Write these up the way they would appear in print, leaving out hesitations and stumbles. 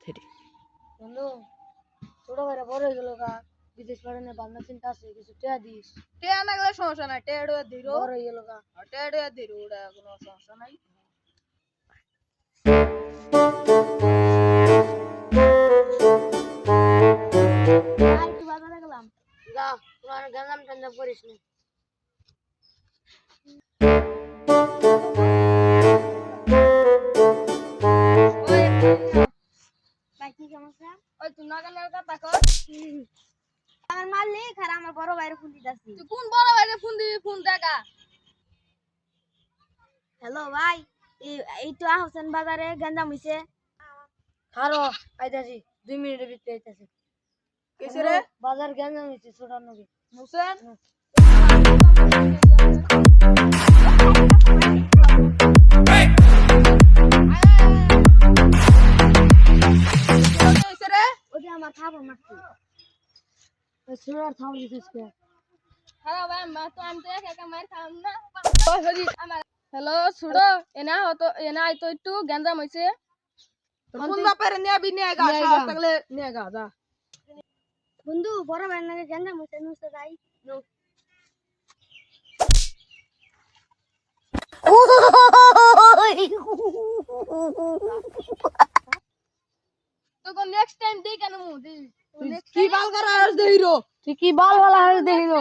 থেরি বন্ধু ছোট ভাইরা বড় হয়ে গেল গা বিদেশ পাঠানে ভাবনা চিন্তা আছে কিছু টেয়া দিস টেয়া না গেলে সমস্যা নাই টেড়ো দিরো বড় হয়ে গেল গা টেড়ো দিরো ওটা কোনো সমস্যা নাই আর কি বাজারে গেলাম যা তোমার গেলাম ঠান্ডা করিস না ভাই কি সমস্যা ওই তুই না গানের কথা কর আমার মালিক আর আমার বড় ভাইয়ের ফোন দিতাছি তুই কোন বড় ভাইরে ফোন দিবি ফোন দেখা হ্যালো ভাই এই তো হোসেন বাজারে গেন্দাম হইছে খারো আইতাছি 2 মিনিটের ভিতরে আইতাছি কিসে রে বাজার গেন্দাম হইছে ছোট নবী হোসেন কিসে রে ওটা আমার খাবো মারছি ওই ছোড়ার থাম দিছিস কে হ্যালো ভাই তো আমি তো একা একা মার খাম না ওই হরি আমার হ্যালো ছুড়ো এনা তো একটু গেঞ্জাম হইছে ফোন বাপারে নিয়াবি নিয়ে গা সাহস থাকলে নিয়ে গা যা বন্ধু বড় ভাইয়ের নাকি গেন্দাম হইছে নুসে যাই তো কোন নেক্সট টাইম দেই কেন মু দি কি বাল করা আর দেহিরো তুই কি বাল বালা হয়ে দেখিলো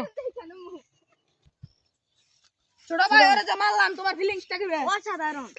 ছোট ভাই ওরে যে মারলাম তোমার ফিলিংসটা কি রে অসাধারণ